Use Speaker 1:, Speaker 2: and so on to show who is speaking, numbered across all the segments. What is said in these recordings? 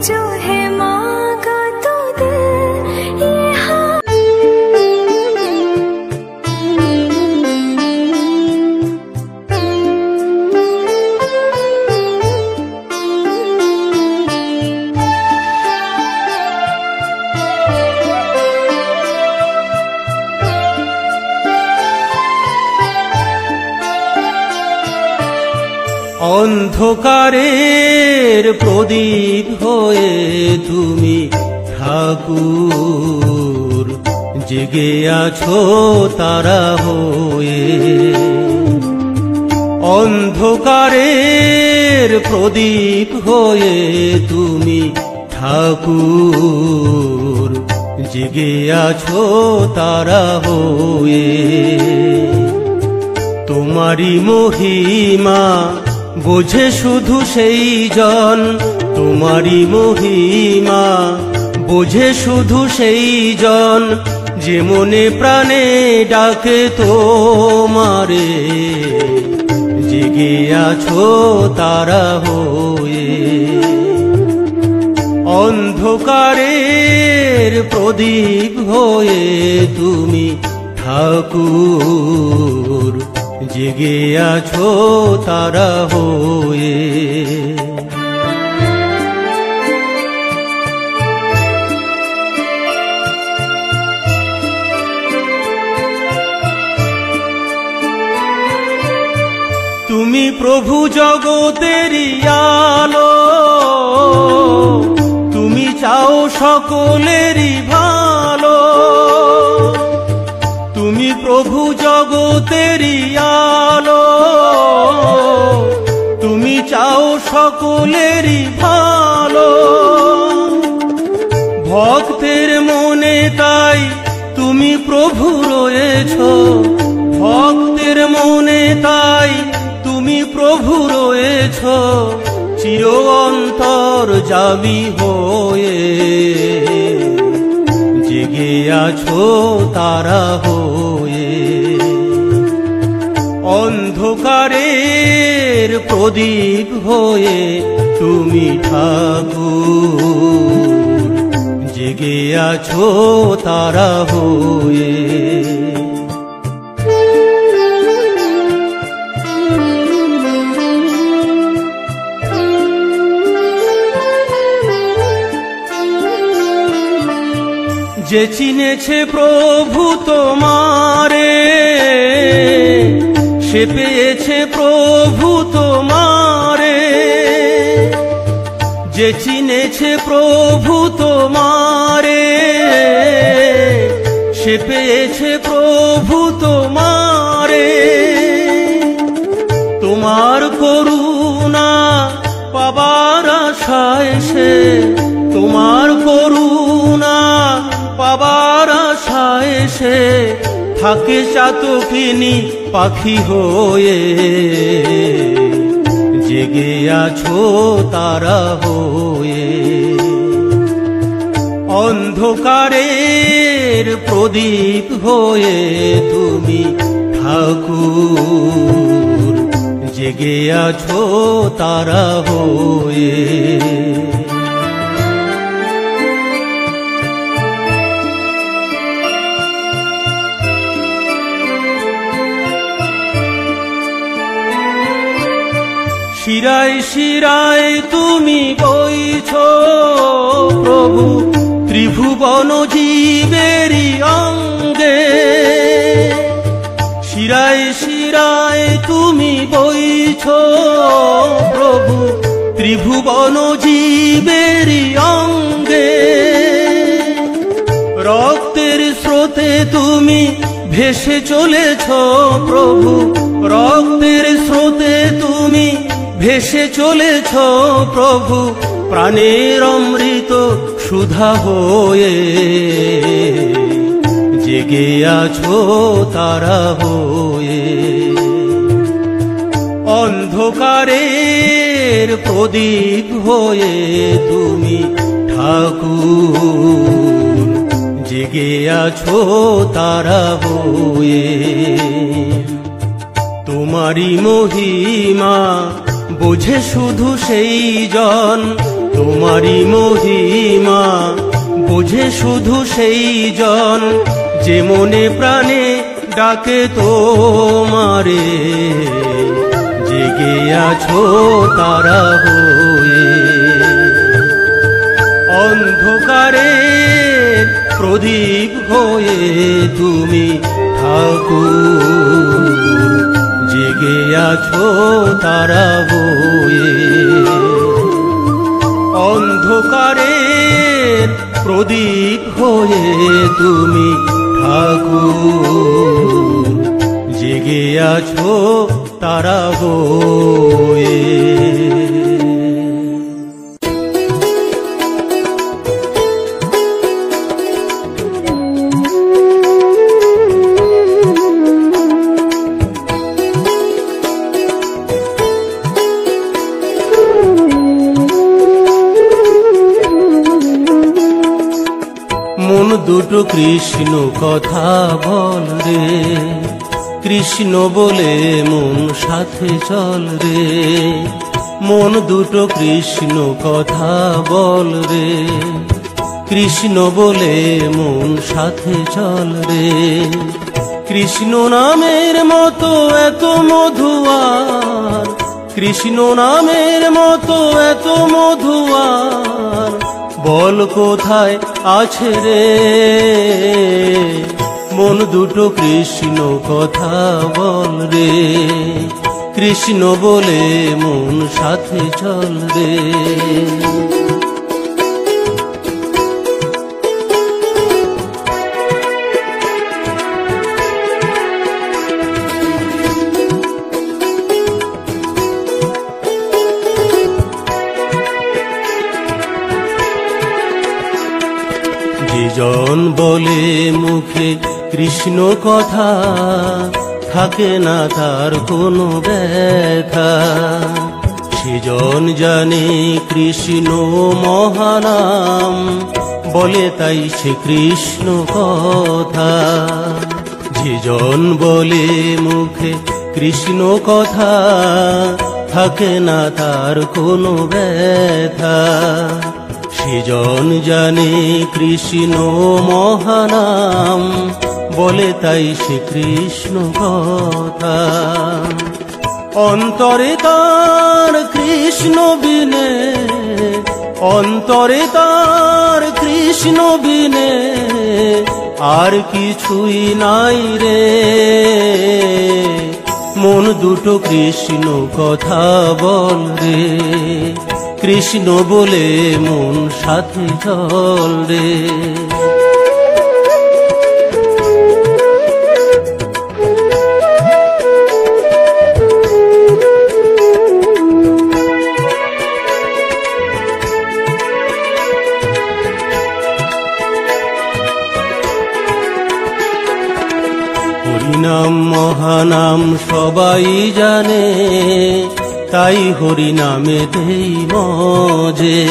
Speaker 1: जो है मांगा तो दे ये हाँ।
Speaker 2: অন্ধকারের প্রদীপ হয়ে তুমি ঠাকুর, জেগে আছো তারা হয়ে। অন্ধকারের প্রদীপ হয়ে তুমি ঠাকুর, জেগে আছো তারা হয়ে। তোমারি মহিমা বোঝে শুধু সেই জন, তোমারি মহিমা বোঝে শুধু সেই জন, যে মনে প্রাণে ডাকে তোমারে, জেগে আছো তারা হয়ে। অন্ধকারের প্রদীপ হয়ে তুমি ঠাকুর, জেগে আছো তারা হয়ে। তুমি প্রভু জগতেরই আলো, তুমি চাও সকলেরই ভালো। তুমি প্রভু জগতেরই আলো, তুমি চাও সকলেরই ভালো। ভক্তের মনে তাই তুমি প্রভু রয়েছো, ভক্তের মনে তাই তুমি প্রভু রয়েছো, চির অন্তর্যামী হয়ে, জেগে আছো তারা হয়ে। অন্ধকারের প্রদীপ হয়ে তুমি ঠাকুর, জেগে আছো তারা হয়ে। যে চিনেছে প্রভু তোমারে, সে পেয়েছে প্রভু তোমারে। যে চিনেছে প্রভু তোমারে, সে পেয়েছে প্রভু তোমারে। তোমার করুণা পাবার আশায় সে, তোমার করুণা পাবার আশায় সে, থাকে চাতকিনী পাখি হয়ে, জেগে আছো তারা হয়ে। অন্ধকারের প্রদীপ হয়ে তুমি ঠাকুর, জেগে আছো তারা হয়ে। শিরায় শিরায় তুমি বইছো প্রভু, ত্রিভুবন জীবেরই অঙ্গে। শিরায় শিরায় তুমি বইছো প্রভু, ত্রিভুবন জীবেরই অঙ্গে। রক্তের স্রোতে তুমি ভেসে চলেছ প্রভু, রক্তের স্রোতে তুমি ভেসে চলেছ প্রভু, প্রাণের অমৃত সুধা হয়ে, জেগে আছো তারা হয়ে। অন্ধকারের প্রদীপ হয়ে তুমি ঠাকুর, জেগে আছো তারা হয়ে। তোমারি মহিমা বোঝে শুধু সেই জন, তোমারই মহিমা বোঝে শুধু সেই জন, যে মনে প্রাণে ডাকে তোমারে। জেগে আছো তারা হয়ে, অন্ধকারের প্রদীপ হয়ে তুমি ঠাকুর। জেগে আছো তারা হয়ে, অন্ধকারের প্রদীপ হয়ে তুমি ঠাকুর। জেগে আছো তারা হয়ে। মন দুটো কৃষ্ণ কথা বল রে, কৃষ্ণ বলে মন সাথে চল রে। মন দুটো কৃষ্ণ কথা বল রে, কৃষ্ণ বলে মন সাথে চল রে। কৃষ্ণ নামের মতো এত মধুয়ার, কৃষ্ণ নামের মতো এত মধুয়ার, বল কোথায় আছে রে। মন দুটো কৃষ্ণ কথা বল রে, কৃষ্ণ বলে মন সাথে চল রে। জন বলে মুখে কৃষ্ণ কথা, থাকে না তার কোনো ব্যথা। সেজন জানে কৃষ্ণ মহানাম, বলে তাই সে কৃষ্ণ কথা। যেজন বলে মুখে কৃষ্ণ কথা, থাকে না তার কোনো ব্যথা। সেজন জানে কৃষ্ণ মহানাম, বলে তাই সে কৃষ্ণ কথা। অন্তরে তার কৃষ্ণ বিনে, অন্তরে তার কৃষ্ণ বিনে আর কিছুই নাই রে। মন দুটো কৃষ্ণ কথা বল রে, কৃষ্ণ বলে মন সাথে চল রে। হরিনাম মহানাম সবাই জানে, তাই হরিনামেতেই মজে।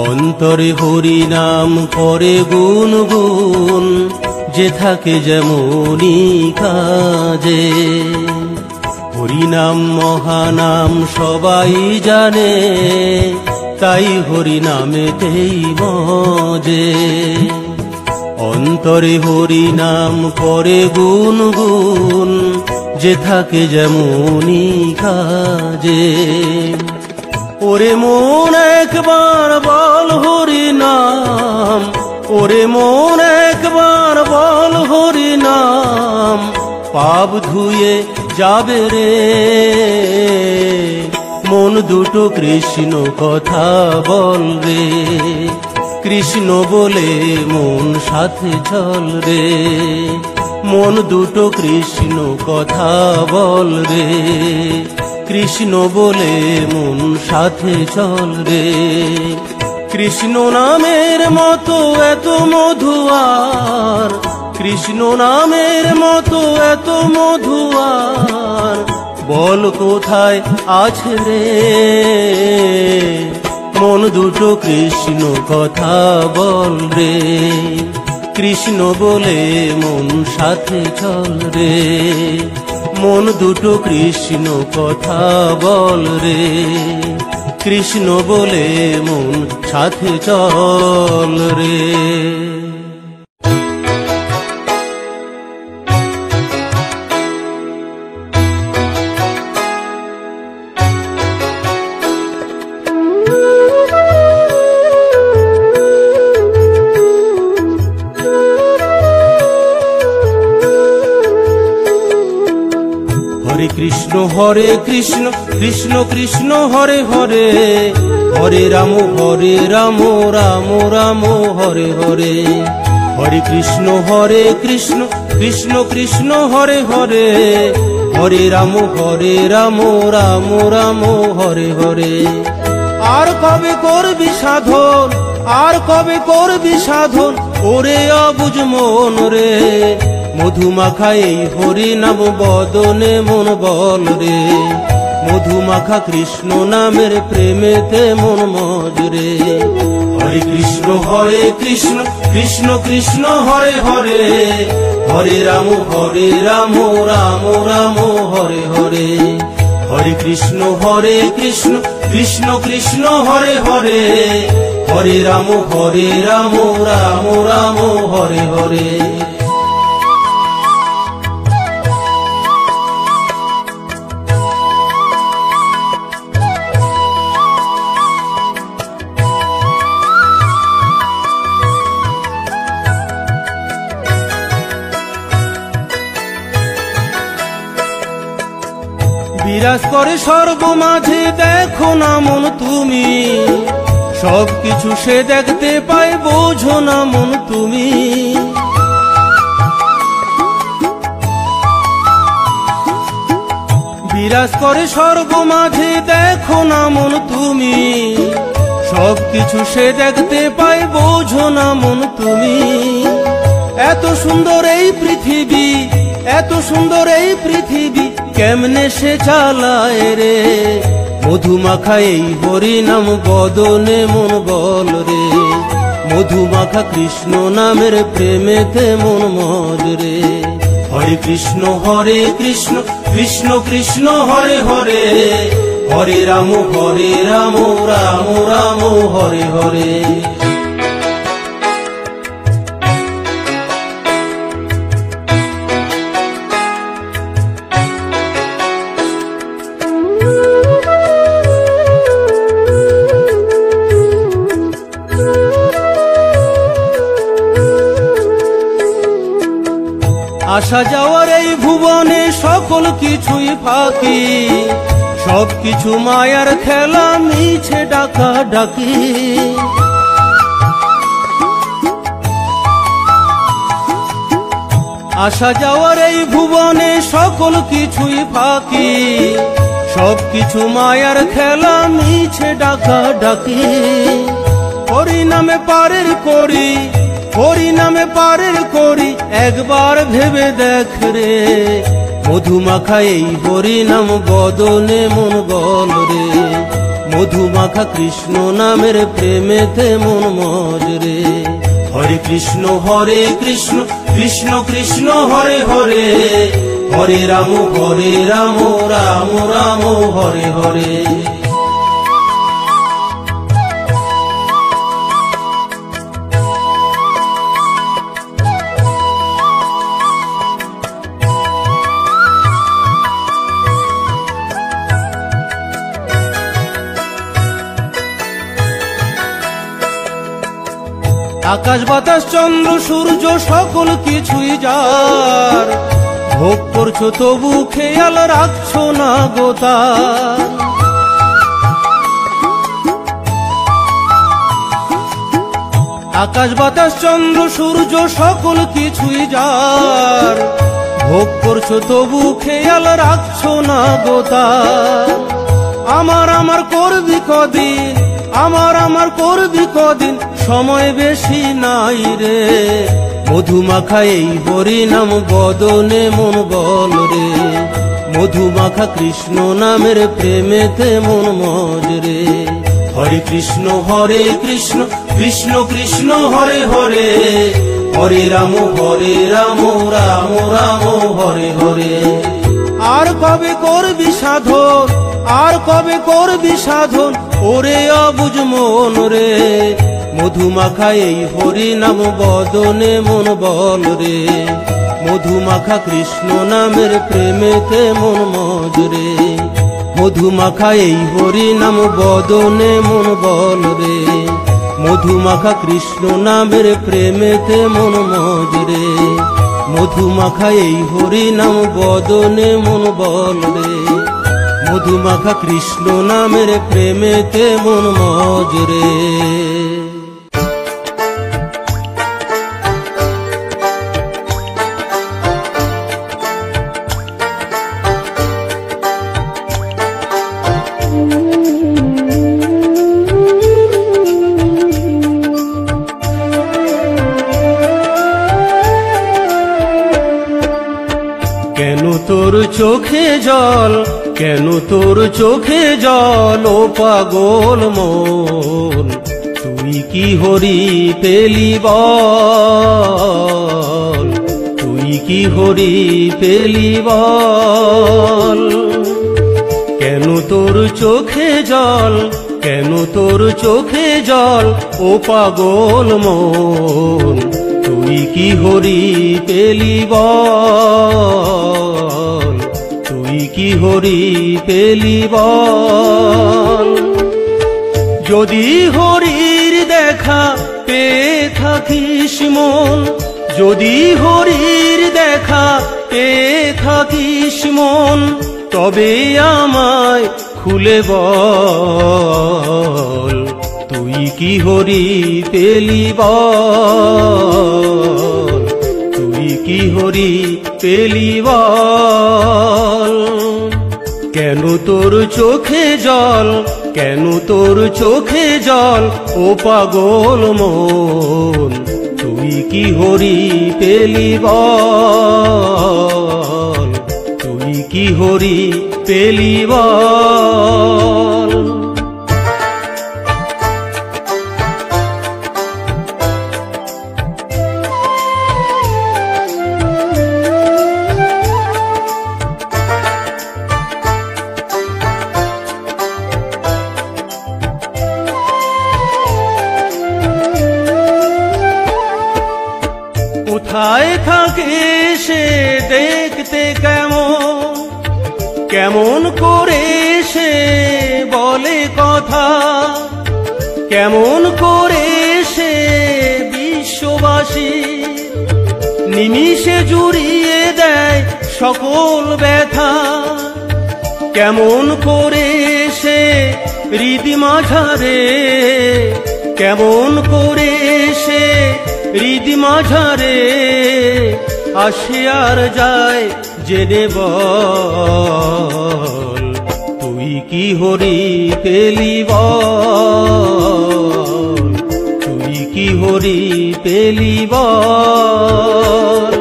Speaker 2: অন্তরে হরিনাম করে গুনগুন, যে থাকে যেমনি কাজে। হরিনাম মহানাম সবাই জানে, তাই হরিনামেতেই মজে। অন্তরে হরিনাম করে গুনগুন, যে থাকে যেমনি কাজে। ওরে মন একবার বল হরিনাম, ওরে মন একবার বল হরিনাম, পাপ ধুয়ে যাবে রে। মন দুটো কৃষ্ণ কথা বল রে, কৃষ্ণ বলে মন সাথে চল রে। মন দুটো কৃষ্ণ কথা বল রে, কৃষ্ণ বলে মন সাথে চল রে। কৃষ্ণ নামের মতো এত মধুয়ার, কৃষ্ণ নামের মতো এত মধুয়ার, বল কোথায় আছে রে। মন দুটো কৃষ্ণ কথা বল রে, কৃষ্ণ বলে মন সাথে চল রে। মন দুটো কৃষ্ণ কথা বল রে, কৃষ্ণ বলে মন সাথে চল রে। হরে কৃষ্ণ কৃষ্ণ কৃষ্ণ হরে হরে, হরে রাম রাম রাম হরে হরে। হরে কৃষ্ণ কৃষ্ণ কৃষ্ণ হরে হরে, হরে রাম রাম রাম হরে হরে। আর কবে করবি সাধন, আর কবে করবি সাধন, ওরে অবুঝ মন রে। মধুমাখা এই হরি নাম বদনে মন বল রে। মধুমাখা কৃষ্ণ নামের প্রেমেতে মন মজরে। হরে কৃষ্ণ কৃষ্ণ কৃষ্ণ হরে হরে, হরে রাম রাম রাম হরে হরে। হরে কৃষ্ণ কৃষ্ণ কৃষ্ণ হরে হরে, হরে রাম রাম রাম হরে হরে। বিরাজ করে সর্বমাঝে দেখো না মন তুমি, সবকিছু সে দেখতে পায় বোঝো না মন তুমি। বিরাজ করে সর্বমাঝে দেখো না মন তুমি, সবকিছু সে দেখতে পায় বোঝো না মন তুমি। এত সুন্দর এই পৃথিবী, এত সুন্দর এই পৃথিবী, কেমনে সে চালায় রে। মধুমাখা এই হরি নাম বদনে মন বল রে। মধুমাখা কৃষ্ণ নামের প্রেমেতে মন মজরে। হরে কৃষ্ণ কৃষ্ণ কৃষ্ণ হরে হরে, হরে রাম রাম রাম হরে হরে। আসা যাওয়ার এই ভুবনে সকল কিছুই ফাঁকি, সবকিছু মায়ার খেলা মিছে ডাকা ডাকি। আসা যাওয়ার এই ভুবনে সকল কিছুই ফাঁকি, সবকিছু মায়ার খেলা মিছে ডাকা ডাকি। হরি নামে পারের করি, হরি নামে পারের করি, একবার ভেবে দেখ রে। মধুমাখা এই হরি নাম বদনে মন বল রে। মধুমাখা কৃষ্ণ নামের প্রেমেতে মন মজরে। হরে কৃষ্ণ কৃষ্ণ কৃষ্ণ হরে হরে, হরে রাম রাম রাম হরে হরে। আকাশ বাতাস চন্দ্র সূর্য সকল কিছুই যার, ভোগ করছো তবু খেয়াল রাখছো না গোতার। আকাশ বাতাস চন্দ্র সূর্য সকল কিছুই যার, ভোগ করছো তবু খেয়াল রাখছো না গোতার। আমার করবি কদিন, আমার করবি কদিন, সময় বেশি নাই রে। মধুমাখা এই হরি নাম বদনে মন বল রে। মধুমাখা কৃষ্ণ নামের প্রেমেতে মন মজরে। হরে কৃষ্ণ কৃষ্ণ কৃষ্ণ হরে হরে, হরে রাম রাম রাম হরে হরে। আর কবে করবি সাধন, আর কবে করবি সাধন ওরে অবুঝ মন রে, মধুমাখা এই হরি নাম বদনে মন বল রে, মধুমাখা কৃষ্ণ নামের প্রেমেতে মন মজরে, মধুমাখা এই হরি নাম বদনে মন বল রে, মধুমাখা কৃষ্ণ নামের প্রেমেতে মন মজরে, মধুমাখা এই হরি নাম বদনে মন বল রে, মধুমাখা কৃষ্ণ নামের প্রেমেতে মন মজরে। কেন তোর চোখে জল, কেন তোর চোখে জল ও পাগল মন, তুই কি হরি পেলি বল, তুই কি হরি পেলি বল। কেন তোর চোখে জল, কেন তোর চোখে জল ও পাগল মন, তুই কি হরি পেলি বল, তুই কি হরি পেলি বল। যদি হরির দেখা পেয়ে থাকিস মন, যদি হরির দেখা পেয়ে থাকিস মন, তবে আমায় খুলে বল, তুই কি হরি পেলি বল, তুই কি হরি পেলি বল। কেন তোর চোখে জল, কেন তোর চোখে জল ও পাগল মন, তুই কি হরি পেলি বল, তুই কি হরি পেলি বল। কোথায় থাকে সে দেখতে কেমন, কেমন করে সে বলে কথা, কেমন করে সে বিশ্ববাসী নিমিষে জুড়িয়ে দেয় সকল ব্যথা, কেমন করে সে হৃদি মাঝারে, কেমন করে সে হৃদি মাঝারে আসে আর যায় জেনে বল, তুই কি হরি পেলি বল, তুই কি হরি পেলি বল।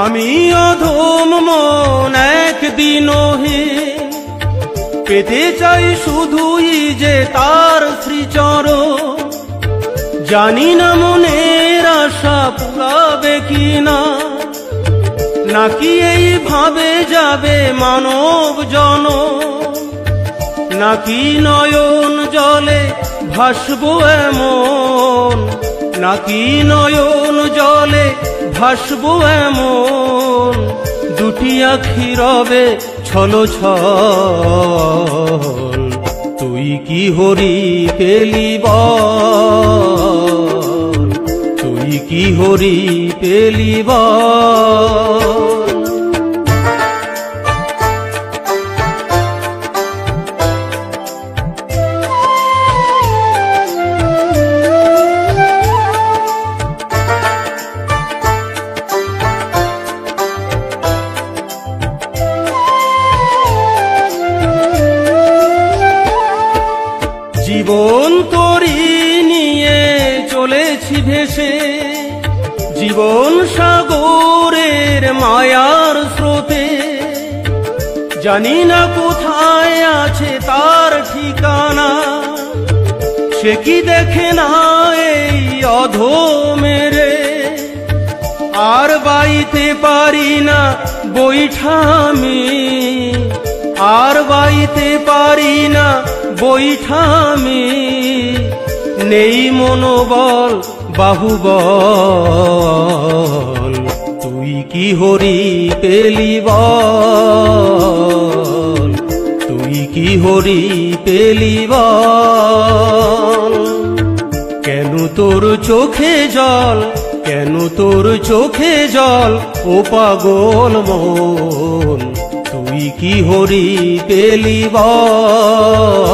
Speaker 2: আমি অধম মন একদিনও হে পেতে চাই শুধুই যে তার শ্রীচরণ, জানি না মনের আশা পুরাবে কিনা, নাকি এইভাবে যাবে মানব জনম, নাকি নয়ন জলে ভাসবো এমন, নাকি নয়ন জলে ভাসবো এমন, দুটি আখি রবে ছলো ছল, তুই কি হরি পেলি বল, তুই কি হরি পেলি বল। জীবন তোরি নিয়ে চলেছি ভেসে, জীবন সাগর মায়ার স্রোতে, জানি না কোথায় আছে তার ঠিকানা। সে কি দেখে না এই অধমেরে, আর বাইতে পারি না বৈঠামি, আর বাইতে পারি না বৈঠামি। নেই মনোবল বাহুবল, তুই কি হরি পেলি বল, তুই কি হরি পেলি বল। কেন তোর চোখে জল, কেন তোর চোখে জল ও পাগল মন, তুই কি হরি পেলি বল,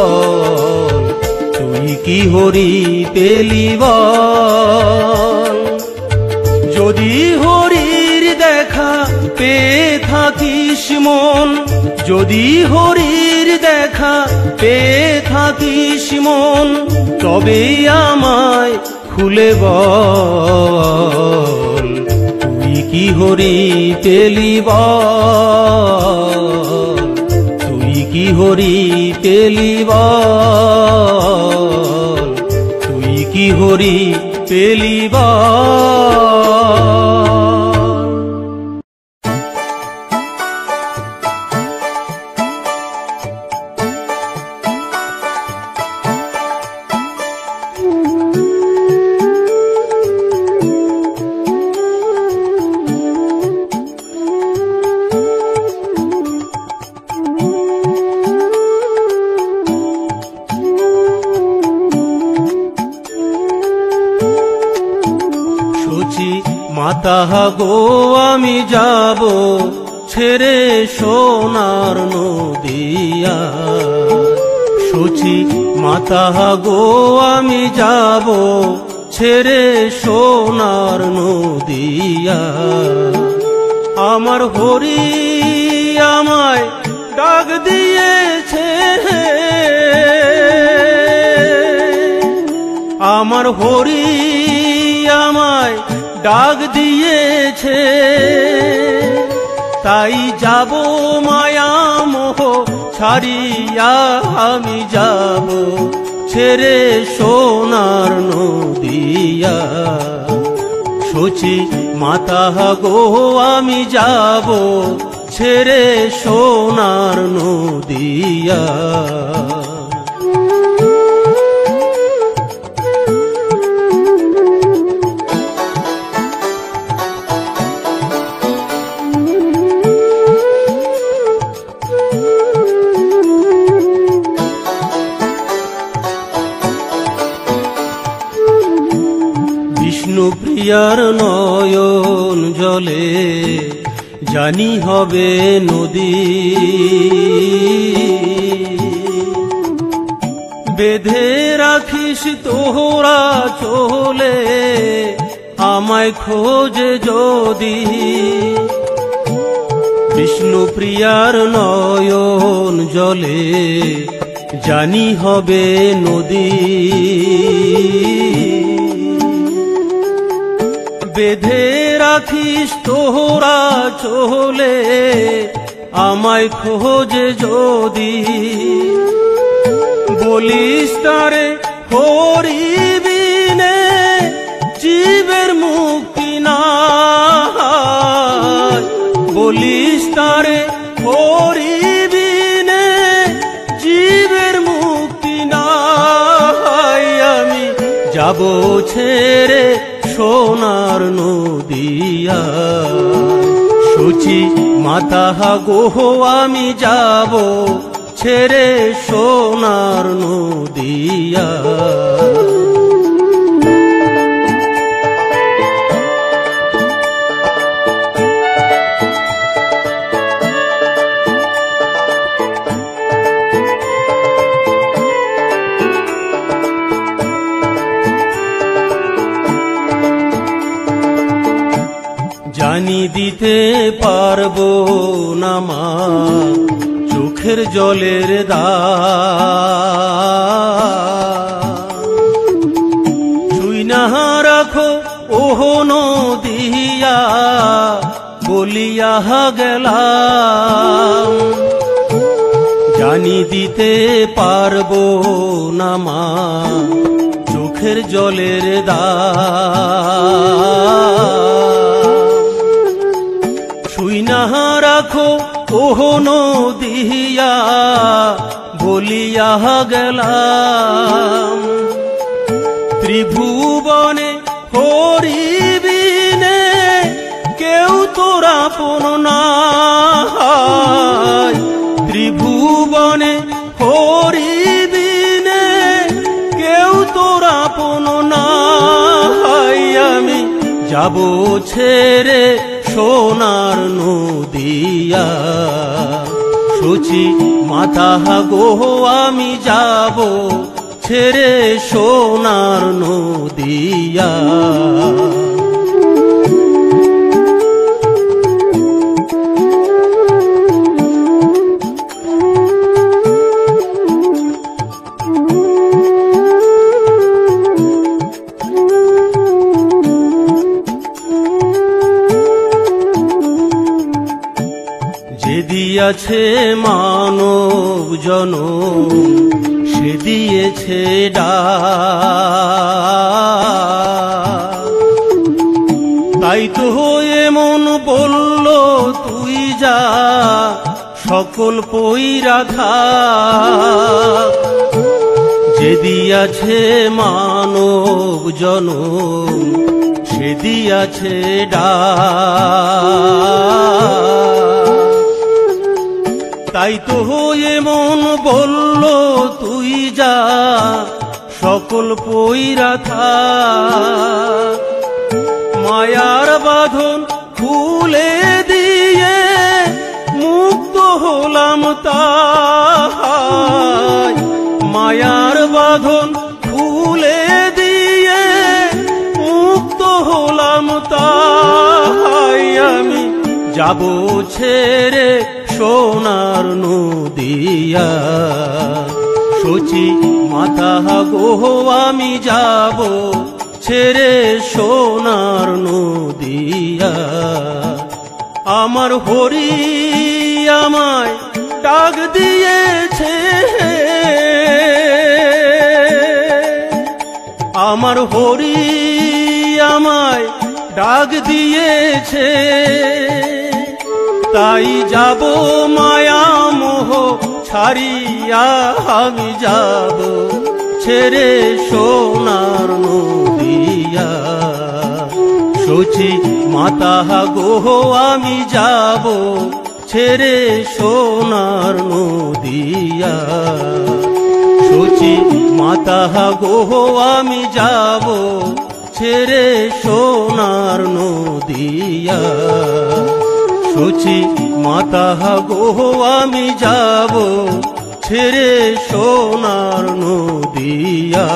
Speaker 2: তুই কি হরি পেলি বল। যদি হরির দেখা পেয়ে থাকিস মন, যদি হরির দেখা পেয়ে থাকিস মন, তবে আমায় খুলে বল, তুই কি হরি পেলি বল, তুই কি হরি পেলি বল, তুই কি হরি পেলি বল। মাতা গো আমি যাব ছেড়ে সোনার নদিয়া, সচি মাতা গো আমি যাব ছেড়ে সোনার নদিয়া। আমার হরি আমায় ডাক দিয়েছে, আমার হরি আমায় ডাক দিয়েছে, তাই যাব মায়া মোহ ছাড়িয়া আমি যাব ছেড়ে সোনার নদিয়া। সচি মাতা গো আমি যাব ছেড়ে সোনার নদিয়া। বিষ্ণুপ্রিয়ার নয়ন জলে জানি হবে নদী, বেঁধে রাখিস তোরা চলে আমায় খোঁজে যদি। বিষ্ণুপ্রিয়ার নয়ন জলে জানি হবে নদী, বেঁধে রাখিস তোরা চলে আমায় খোঁজে যদি। বলিস তারে হরি বিনে জীবের মুক্তি নাই, বলিস তারে হরি বিনে জীবের মুক্তি নাই। আমি যাব ছেড়ে সোনার নদিয়া, সচি মাতা গো আমি যাব ছেড়ে সোনার নদিয়া। জানি দিতে পারবো না মা চোখের জলের দাগ, ছুঁই না রাখো ওহ নদিয়া বলিয়া গেলাম, জানি দিতে পারবো না মা চোখের জলের দাম। শুই না রাখো ওহো নদিয়া বলিয়া গেলাম, ত্রিভুবনে হরিবিনে কেউ তোর আপন নাই। ত্রিভুবনে হরিবিনে কেউ তোর আপন নাই। আমি যাব ছেড়ে সোনার নদিয়া, সচি মাতা গো আমি যাব ছেড়ে সোনার নদিয়া। যে দিয়াছে মানব জনম সে দিয়েছে ডাক, তাই তো এমন বলল তুই যা সকল পইরা থাক। যে দিয়াছে মানব জনম সে দিয়াছে ডাক, তাই তো এমন বলল তুই যা সকল পইরা থাক। মায়ার বাঁধন খুলে দিয়ে মুক্ত হলাম তাই, মায়ার বাঁধন খুলে দিয়ে মুক্ত হলাম তাই। আমি যাব ছেড়ে সোনার নদিয়া, সচি মাতা গো আমি যাব ছেড়ে সোনার নদিয়া। আমার হরি আমায় ডাক দিয়েছে, আমার হরি আমায় ডাক দিয়েছে, তাই যাব মায়া মোহ ছাড়িয়া আমি যাব ছেড়ে সোনার নদিয়া। সচি মাতা গো আমি যাব ছেড়ে সোনার নদিয়া। সচি মাতা গো আমি যাব ছেড়ে সোনার নদিয়া। সচি মাতা গো আমি যাব ছেড়ে সোনার নদিয়া।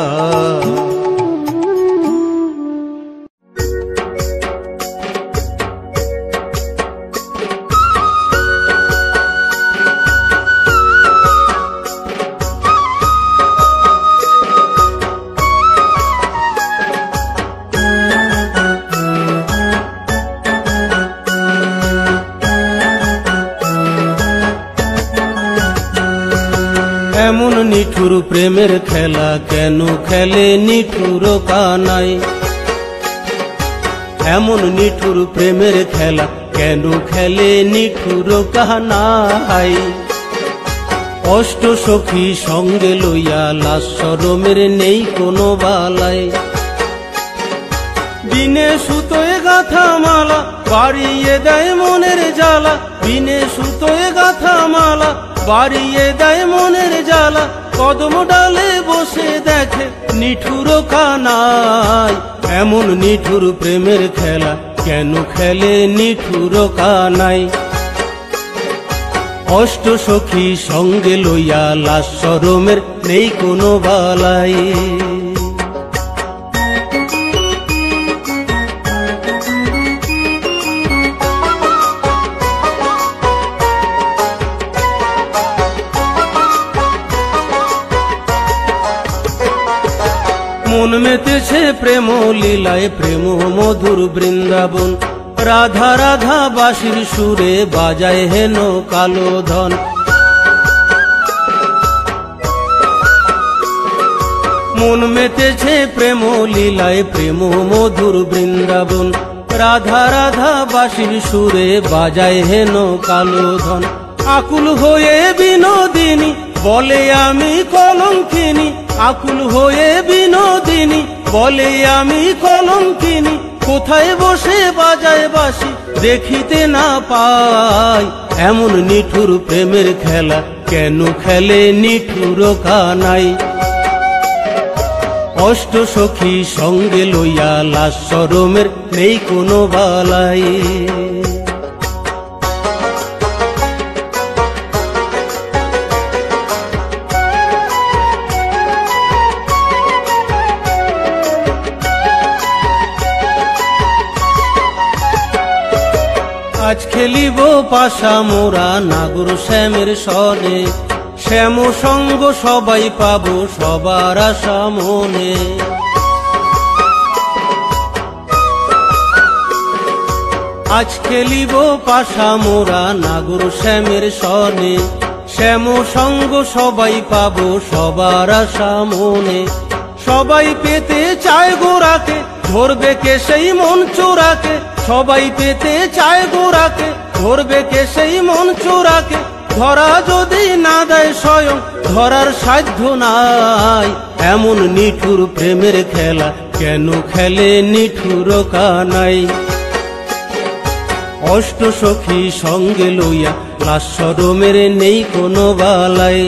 Speaker 2: এমন নিঠুর প্রেমের খেলা কেন খেলে নিঠুর কানাই, এমন নিঠুর প্রেমের খেলা কেন খেলে নিঠুর কানাই। অষ্ট সখী সঙ্গে লইয়া লাশ শরমের নেই কোনো বালাই, বিনে সুতোয় গাথা মালা বাড়িয়ে দেয় মনের জ্বালা, বিনে সুতোয় গাথা মালা বাড়িয়ে দেয় মনের জ্বালা। কদম ডালে বসে দেখে নিঠুর কানাই, এমন নিঠুর প্রেমের খেলা কেন খেলে নিঠুর কানাই। অষ্ট সখী সঙ্গে লইয়া লাশ শরমের নেই কোনো বালাই। মন মেতেছে প্রেম লীলায়, প্রেম মধুর বৃন্দাবন রাধা রাধা বাঁশির সুরে বাজায় হেন কালো ধন। মন মেতেছে প্রেম লীলায় প্রেম মধুর বৃন্দাবন। রাধা রাধা বাঁশির সুরে বাজায় হেন কালো ধন। আকুল হয়ে বিনোদিনী বলে আমি কলঙ্কিনী, আকুল হয়ে বিনোদিনী বলে আমি কলঙ্কিনী। কোথায় বসে বাজায় বাঁশি দেখিতে না পাই, এমন নিঠুর প্রেমের খেলা কেন খেলে নিঠুর কানাই। অষ্ট সখী সঙ্গে লইয়া লাশ শরমের নেই কোনো বালাই। আজ খেলিব পাশা মোরা নাগর শ্যামের সনে, শ্যাম সঙ্গ সবাই পাবো সবার আশা মনে। আজ খেলিব পাশা মোরা নাগর শ্যামের সনে, শ্যাম সঙ্গ সবাই পাবো সবার আশা মনে। সবাই পেতে চায় গোরাকে ধরবে কে সেই মন চোরাকে, সবাই পেতে চায় গোরাকে ধরবে কে সেই মন চোরাকে। ধরা যদি না দেয় স্বয়ং ধরার সাধ্য নাই, এমন নিঠুর প্রেমের খেলা কেন খেলে নিঠুর কানাই। অষ্ট সখী সঙ্গে লইয়া লাশ শরমের নেই কোনো বালাই।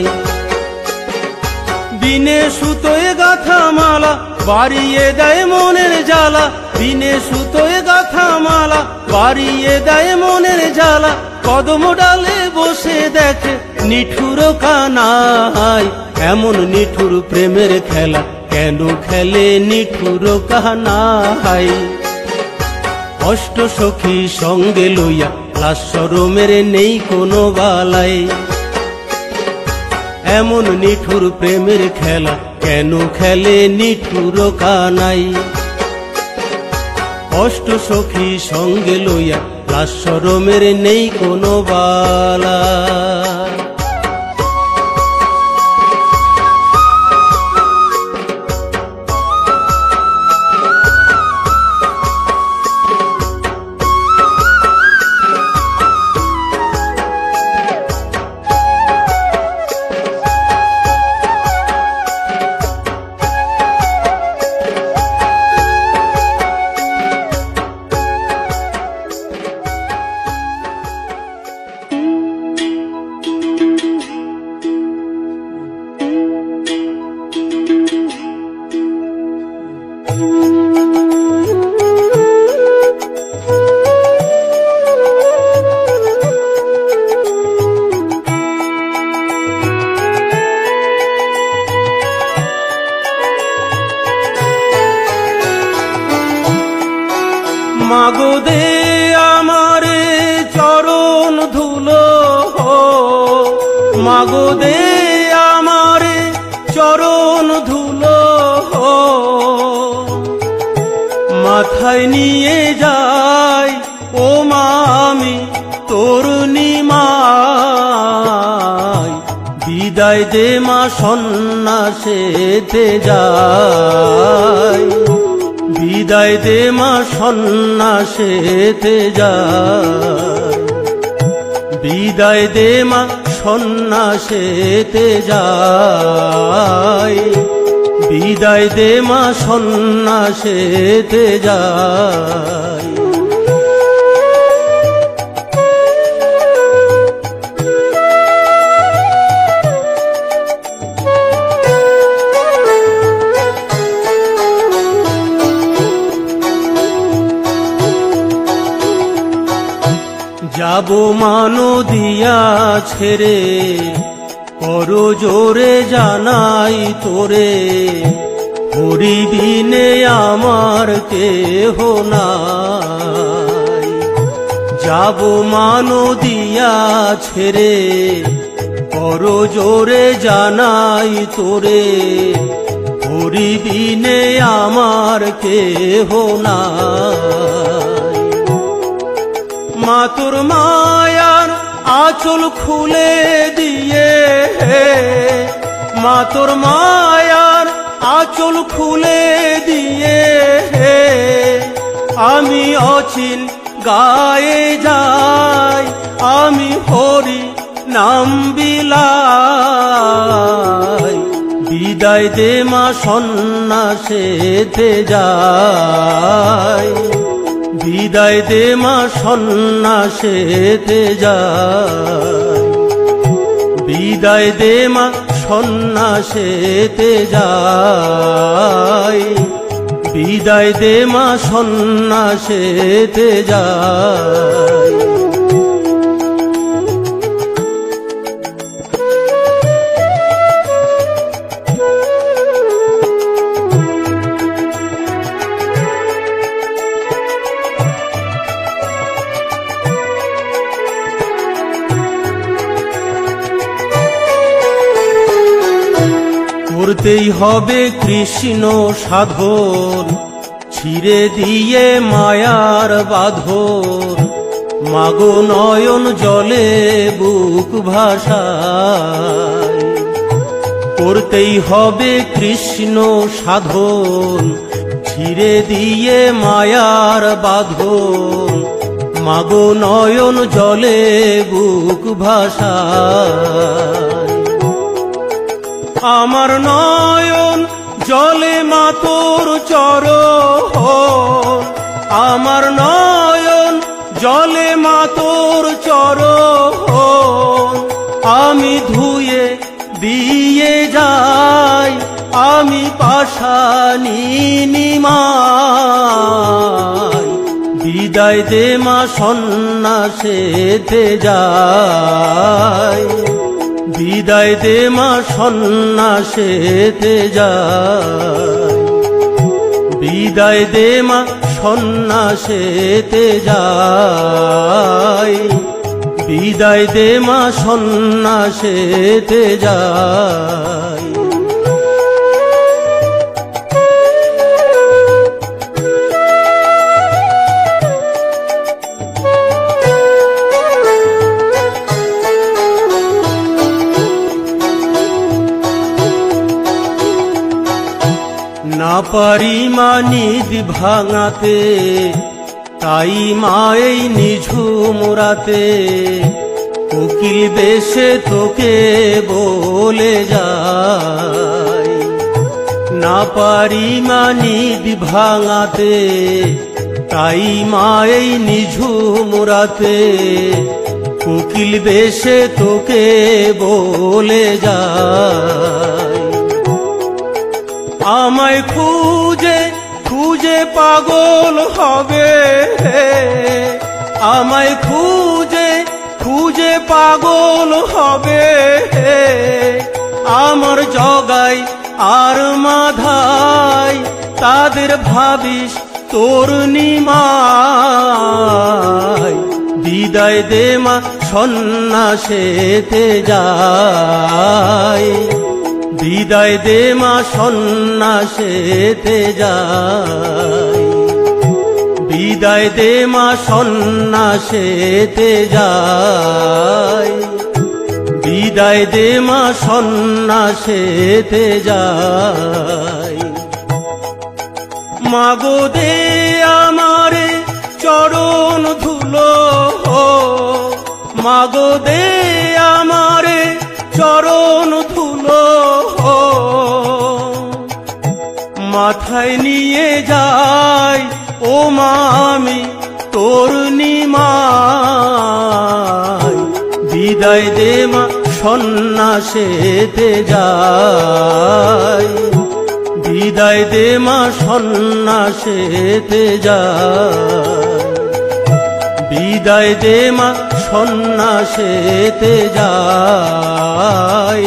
Speaker 2: বিনে সুতোয় গাথা মালা বাড়িয়ে দেয় মনের জ্বালা, বিনে সুতোয় গাথা মালা বাড়িয়ে দেয় মনের জ্বালা। কদম ডালে বসে দেখে নিঠুর কানাই, এমন নিঠুর প্রেমের খেলা কেন খেলে নিঠুর কানাই। অষ্ট সখী সঙ্গে লইয়া লাশ শরমের নেই কোনো বালাই, এমন নিঠুর প্রেমের খেলা কেন খেলে নিঠুর কানাই। অষ্ট সখী সঙ্গে লইয়া লাশ শরমের নেই কোনো বালা। মাগো দে আমারে চরণ ধুলো, মাগো দে আমারে চরণ ধুলো। মাথায় নিয়ে যাই ও মামি তোর নিমাই, বিদায় দে মা সন্ন্যাসেতে যাই, বিদায় দে মা সন্ন্যাসেতে যাই, বিদায় দে মা সন্ন্যাসেতে যাই, বিদায় দে মা সন্ন্যাসেতে যাই। যাব মানো দিয়া ছেড়ে করো জোরে জানাই তোরে, হরি বিনে আমার কেহ নাই। যাব মানো দিয়া ছেড়ে করো জোরে জানাই তোরে, হরি বিনে আমার কেহ নাই। মা তোর মায়ার আঁচল খুলে দিয়ে, মা তোর মায়ার আঁচল খুলে দিয়ে, আমি অচিন গায়ে যাই, আমি হরি নাম বিলাই। বিদায় দে মা সন্ন্যাসেতে যাই, বিদায় দে মা সন্ন্যাসেতে যাই, বিদায় দে মা সন্ন্যাসেতে যাই, বিদায় দে মা সন্ন্যাসেতে যাই। করতেই হবে কৃষ্ণ সাধন, ছিঁড়ে দিয়ে মায়ার বাঁধন, মাগো নয়ন জলে বুক ভাসায়। করতেই হবে কৃষ্ণ সাধন, ছিঁড়ে দিয়ে মায়ার বাঁধন, মাগো নয়ন জলে বুক ভাসায়। আমার নয়ন জলে মা তোর চরণ, আমার নয়ন জলে মা তোর চরণ, আমি ধুয়ে দিয়ে যাই, আমি পাশানি নিমাই। বিদায় দে মা সন্ন্যাসেতে যাই, বিদায় দে মা সন্ন্যাসেতে যাই, বিদায় দে মা সন্ন্যাসেতে যাই, বিদায় দে মা সন্ন্যাসেতে যাই। না পারি মা নিদ ভাঙাতে, তাই মা এই নিঝুম রাতে কোকিল বেশে তোকে বলে যাই। না পারি মা নিদ ভাঙাতে, তাই মা এই নিঝুম রাতে কোকিল বেশে তোকে বলে যাই। আমায় খুঁজে খুঁজে পাগল হবে, আমায় খুঁজে খুঁজে পাগল হবে, আমার জগাই আর মাধাই তাদের ভাবিস তোর নিমাই। বিদায় দে মা সন্ন্যাসেতে যাই, বিদায় দে মা সন্ন্যাসেতে যাই, বিদায় দে মা সন্ন্যাসেতে যাই, বিদায় দে মা সন্ন্যাসেতে যাই। মাগো দে আমারে চরণ ধুলো, মাগো দে আমারে চরণ ধুলো, মাথায় নিয়ে যাই ও মা আমি তোর নিমাই। বিদায় দে মা সন্ন্যাসেতে যাই, বিদায় দে মা সন্ন্যাসেতে যাই, বিদায় দে মা সন্ন্যাসেতে যাই,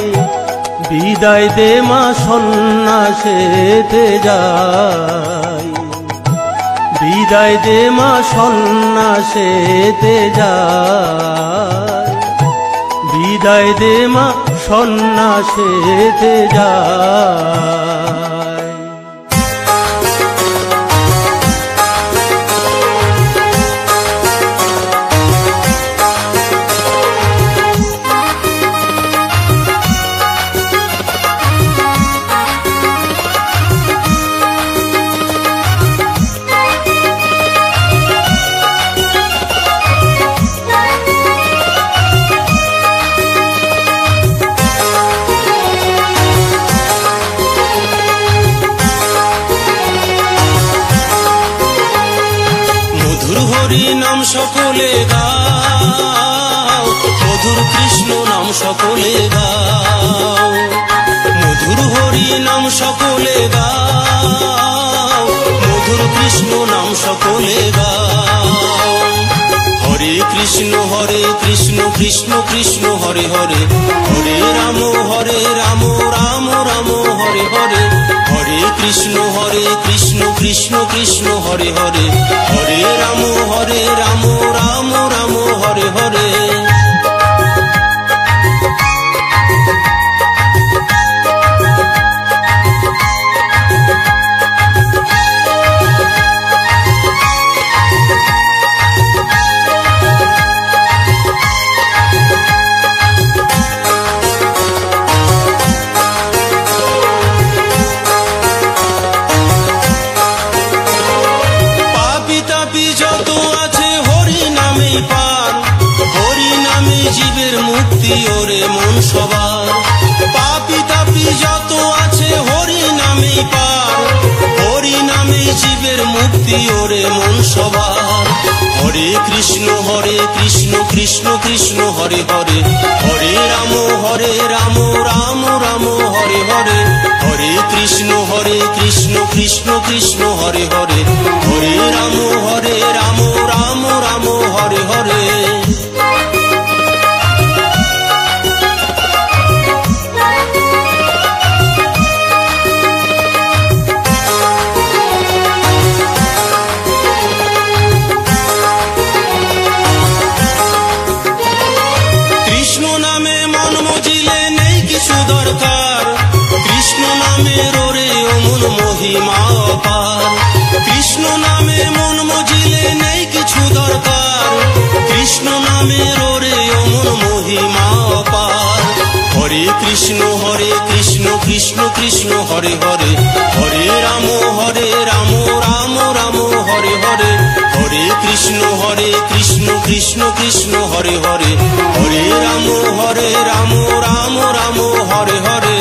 Speaker 2: বিদায় দে মা সন্ন্যাসেতে যাই, বিদায় দে মা সন্ন্যাসেতে যাই, বিদায় দে মা সন্ন্যাসেতে যাই। সকলে গাও, মধুর কৃষ্ণ নাম সকলে গাও, মধুর হরি নাম সকলে গাও, মধুর কৃষ্ণ নাম সকলে গাও। হরে কৃষ্ণ কৃষ্ণ কৃষ্ণ হরে হরে, হরে রাম রাম রাম হরে হরে, হরে কৃষ্ণ কৃষ্ণ কৃষ্ণ হরে হরে, হরে রাম রাম রাম হরে হরে। জীবের মুক্তি ওরে মন সবার, পাপি তাপি যত আছে হরি নামেই পার, হরি নামে জীবের মুক্তি ওরে মন সবার। হরে কৃষ্ণ কৃষ্ণ কৃষ্ণ হরে হরে, হরে রাম রাম রাম হরে হরে, হরে কৃষ্ণ কৃষ্ণ কৃষ্ণ হরে হরে, হরে রাম রাম রাম হরে হরে। কৃষ্ণ নামে মন মজিলে নেই কিছু দরকার, কৃষ্ণ নামের ওরে অমন মহিমা অপার, কৃষ্ণ নামে মন মজিলে নেই কিছু দরকার, কৃষ্ণ নামের ওরে অমন মহিমা অপার। হরে কৃষ্ণ কৃষ্ণ কৃষ্ণ হরে হরে, হরে রাম রাম রাম হরে হরে, হরে কৃষ্ণ কৃষ্ণ কৃষ্ণ হরে হরে, হরে রাম রাম রাম হরে হরে।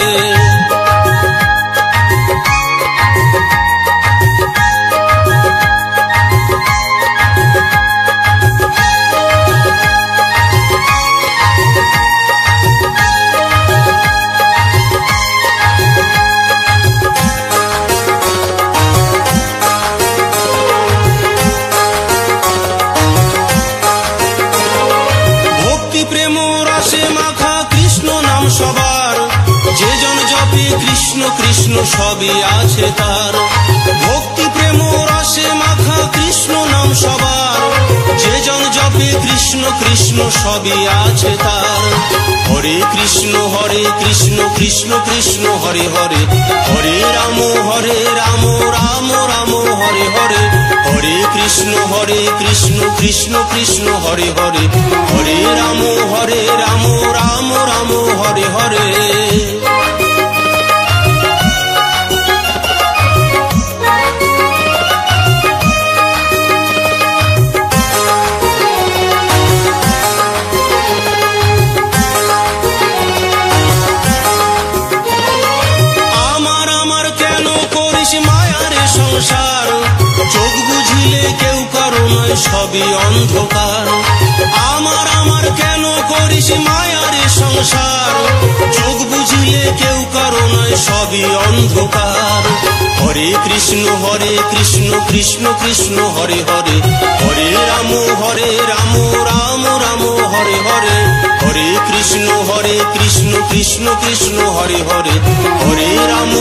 Speaker 2: সবার যে জন জপে কৃষ্ণ কৃষ্ণ সবই আছে তার, ভক্তি প্রেম রসে মাখা কৃষ্ণ নাম সবার, যে জন জপে কৃষ্ণ কৃষ্ণ সবই আছে তার। হরে কৃষ্ণ কৃষ্ণ কৃষ্ণ হরে হরে, হরে রাম রাম রাম হরে হরে, হরে কৃষ্ণ কৃষ্ণ কৃষ্ণ হরে হরে, হরে রাম রাম রাম হরে হরে। সংসার চোখ বুঝিলে কেউ কারো নয় সবই অন্ধকার, আমার কেন করিস মায়ারে সংসার, চোখ বুঝিলে কেউ কারো নয় সবই অন্ধকার। হরে কৃষ্ণ কৃষ্ণ কৃষ্ণ হরে হরে, হরে রাম রাম রাম হরে হরে, হরে কৃষ্ণ কৃষ্ণ কৃষ্ণ হরে হরে, হরে রাম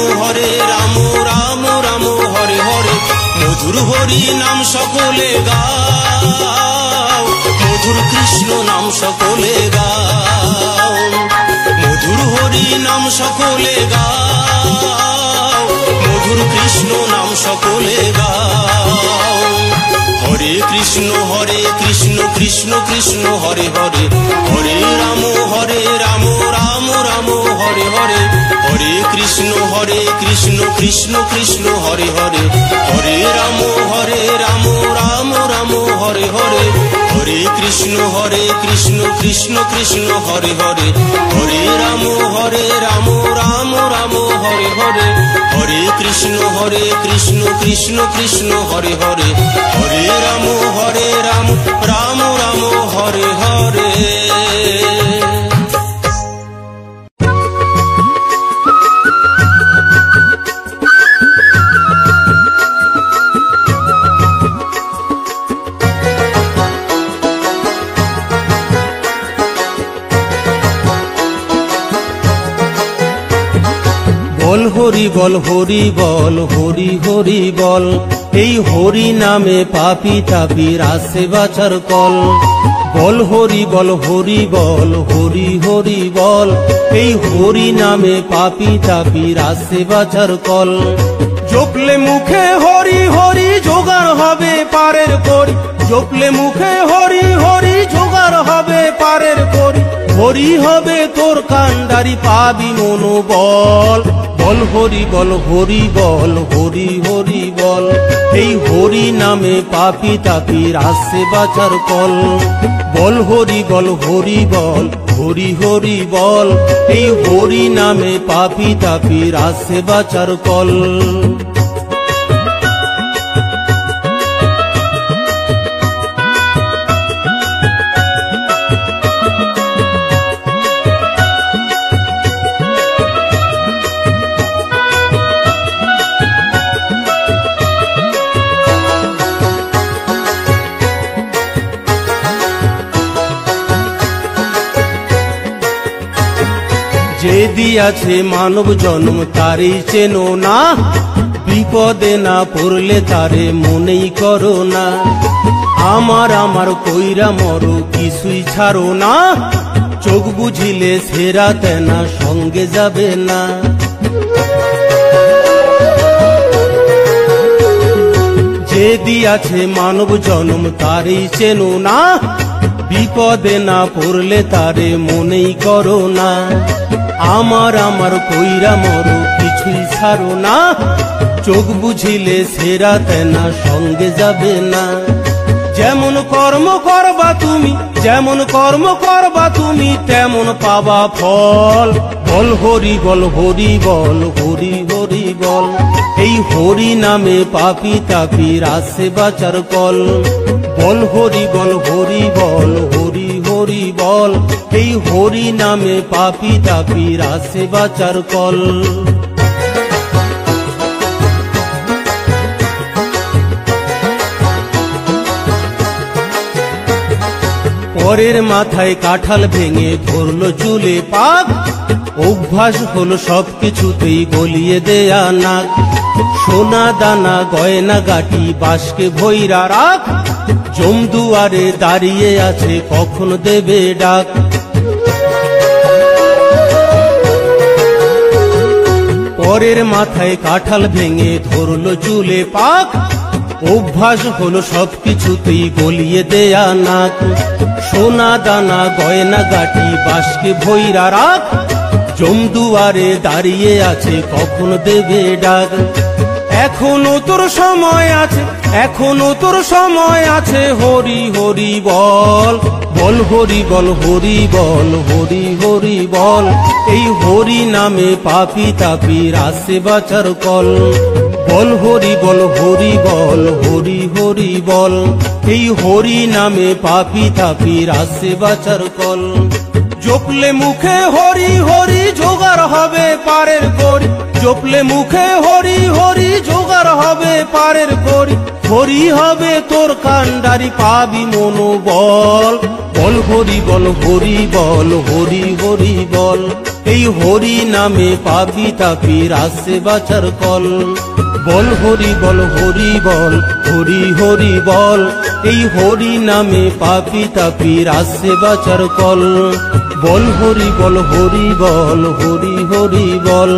Speaker 2: রাম রাম হরে হরে। মধুর হরি নাম সকলে গাও, মধুর কৃষ্ণ নাম সকলে গাও, মধুর হরি নাম সকলে গাও, মধুর কৃষ্ণ নাম সকলে গাও। হরে কৃষ্ণ কৃষ্ণ কৃষ্ণ হরে হরে, হরে রাম রাম রাম হরে হরে, হরে কৃষ্ণ কৃষ্ণ কৃষ্ণ হরে হরে, হরে রাম রাম রাম হরে হরে, হরে কৃষ্ণ কৃষ্ণ কৃষ্ণ কৃষ্ণ হরে হরে, হরে রাম রাম রাম হরে হরে, হরে কৃষ্ণ কৃষ্ণ কৃষ্ণ হরে হরে, হরে রাম রাম রাম হরে হরে। বল হরি বল হরি বল হরি হরি বল, এই হরি নামে পাপি তাপির আসে বাঁচার কল। বল হরি বল হরি বল হরি হরি বল, এই হরি নামে পাপি তাপির আসে বাঁচার কল। জপলে মুখে হরি হরি জোগাড় হবে পারের করি, জপলে মুখে হরি হরি জোগাড় হবে পারের করি, হরি হবে তোর কান্ডারি পাবি মনোবল। বল হরি বল হরি বল হরি হরি বল, এই হরি নামে পাপি তাপির আসে বাঁচার কল। বল হরি বল হরি বল হরি হরি বল, এই হরি নামে পাপি তাপির আসে বাঁচার কল। যে দিয়াছে মানব জন্ম তারই চেনো না, বিপদে না পড়লে তারে মনেই করো না। আমার আমার কইরা মরো কিছুই ছাড়ো না, চোখ বুঝিলে সেরা তেনা সঙ্গে যাবে না। যে দিয়াছে মানব জন্ম তারই চেনো না, বিপদে না পড়লে তারে মনেই করো না। আমার আমার কইরা মরো কিছুই ছাড়ো না, চোখ বুঝিলে সেরা তেনা সঙ্গে যাবে না। যেমন কর্ম করবা তুমি, যেমন কর্ম করবা তুমি, তেমন পাবা ফল। বল হরি বল হরি বল হরি হরি বল, এই হরি নামে পাপি তাপির আসে বাঁচার কল। বল হরি বল হরি বল হরি হরি বল, এই হরি নামে পাপি তাপির আসে বাঁচার কল। পরের মাথায় কাঁঠাল ভেঙে ধরলো চুলে পাক, অভ্যাস হলো সবকিছুতেই গলিয়ে দেয়া নাক। সোনা দানা গয়না গাটি বাসকে ভৈরা রাখ, জমদুয়ারে দাঁড়িয়ে আছে কখন দেবে ডাক। পরের মাথায় কাঁঠাল ভেঙে ধরলো চুলে পাক, অভ্যাস হলো সবকিছুতেই গলিয়ে দেয়া নাক। সোনা দানা গয়না গাটি বাসকে ভৈরা রাখ, জমদুয়ারে দাঁড়িয়ে আছে কখন দেবে ডাক। এখনো তোর সময় আছে, এখনো তোর সময় আছে, হরি হরি বল। বল হরি বল হরি বল হরি হরি বল, এই হরি নামে পাপি তাপির আসে বাঁচার কল। বল হরি বল হরি বল হরি হরি বল, এই হরি নামে পাপি তাপির আসে বাঁচার কল। জপলে মুখে হরি হরি জোগাড় হবে পারের করি, জপলে মুখে হরি হরি জোগাড় হবে পারের করি, হরি হবে তোর কান্ডারি পাবি মনোবল। বল হরি বল হরি বল হরি হরি বল, এই হরি নামে পাপি তাপির আসে বাঁচার কল। বল হরি বল হরি বল হরি হরি বল, এই হরি নামে পাপি তাপির আসে বাঁচার কল। বল হরি বল হরি বল হরি হরি বল,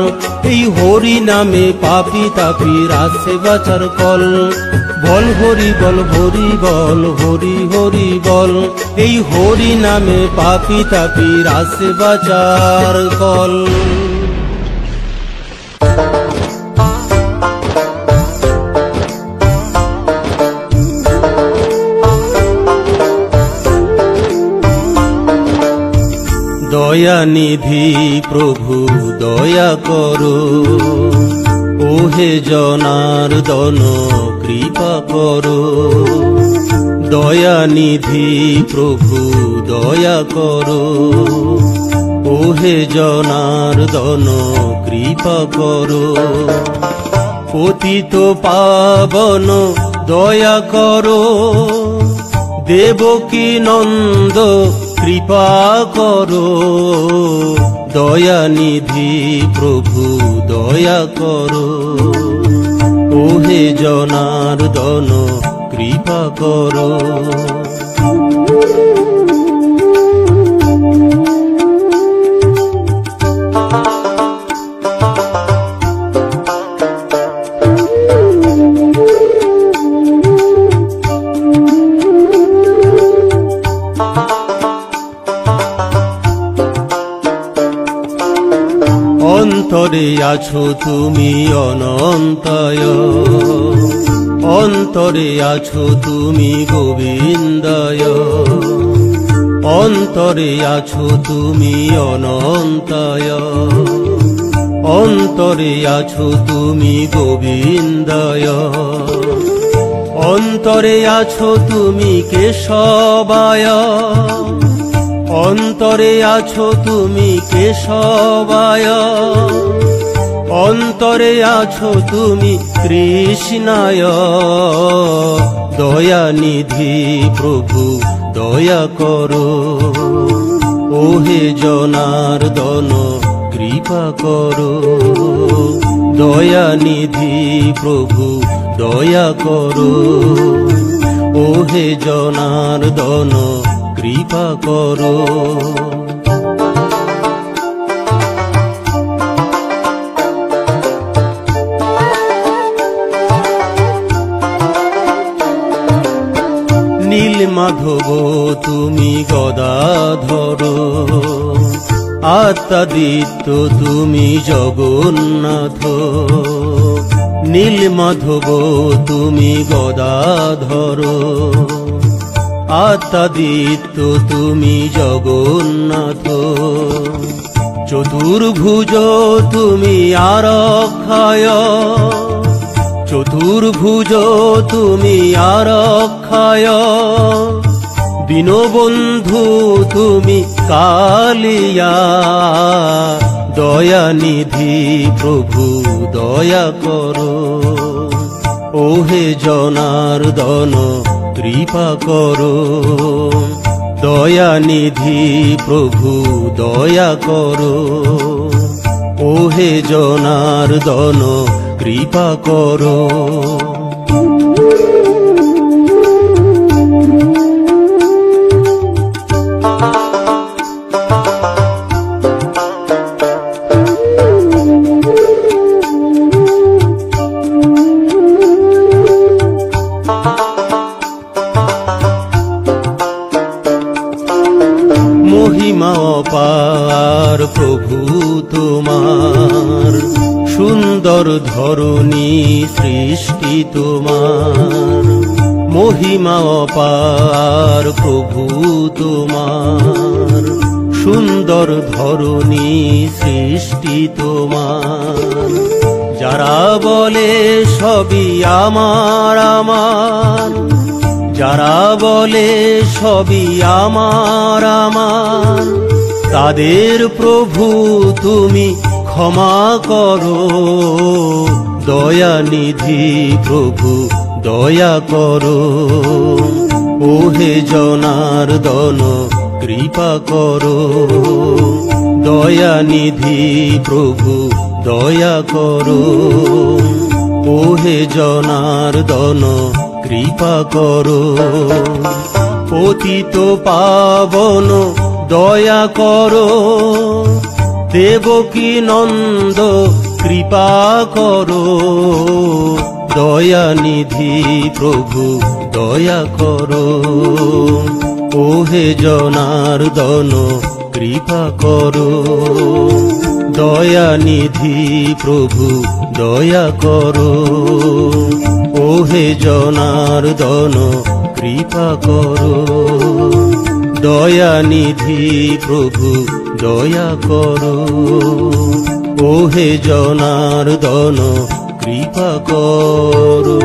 Speaker 2: এই হরি নামে পাপি তাপির আসে বাঁচার কল। বল হরি বল হরি বল হরি হরি বল, এই হরি নামে পাপি তাপির আসে বাঁচার কল। দয়ানিধি প্রভু দয়া করো, ওহে জনার্দন কৃপা করো। দয়ানিধি প্রভু দয়া করো, ওহে জনার্দন কৃপা করো। পতিত পাবন দয়া করো, দেবকী নন্দ কৃপা করো। দয়ানিধি প্রভু দয়া করো, ওহে জনার্দন কৃপা করো। অন্তরে আছো তুমি অনন্তয়, অন্তরে আছো তুমি গোবিন্দয়। অন্তরে আছো তুমি অনন্তয়, অন্তরে আছো তুমি গোবিন্দয়। অন্তরে আছো তুমি কেশবায়, অন্তরে আছো তুমি কেশবায়। অন্তরে আছো তুমি কৃষ্ণায়। দয়ানিধি প্রভু দয়া করো, ওহে জনার্দন কৃপা করো। দয়ানিধি প্রভু দয়া করো, ওহে জনার্দন কৃপা করো। নীলমাধব তুমি গদাধর, আত্মাদিত্য তুমি জগন্নাথ। নীলমাধব তুমি গদাধর, আত্মাদিত্য তুমি জগন্নাথ। চতুর্ভুজ তুমি আরক্ষায়, চতুর্ভুজ তুমি আরক্ষায়। দীনবন্ধু তুমি কালিয়া। দয়ানিধি প্রভু দয়া করো, ওহে জনার্দন কৃপা করো। দয়ানিধি প্রভু দয়া করো, ওহে জনার্দন কৃপা করো। মহিমা অপার প্রভু তোমার, সুন্দর ধরণী সৃষ্টি তোমার। মহিমা অপার প্রভু তোমার, সুন্দর ধরণী সৃষ্টি তোমার। যারা বলে সবই আমার আমার, যারা বলে সবই আমার আমার, তাদের প্রভু তুমি ক্ষমা করো। দয়ানিধি প্রভু দয়া করো, ওহে জনার্দন কৃপা করো। দয়ানিধি প্রভু দয়া করো, ওহে জনার্দন কৃপা করো। পতিত পাবন দয়া করো, দেবকী নন্দ কৃপা করো। দয়ানিধি প্রভু দয়া করো, ওহে জনার্দন কৃপা করো। দয়ানিধি প্রভু দয়া করো, ওহে জনার্দন কৃপা করো। দয়ানিধি প্রভু দয়া করো, ওহে জনার্দন কৃপা করো।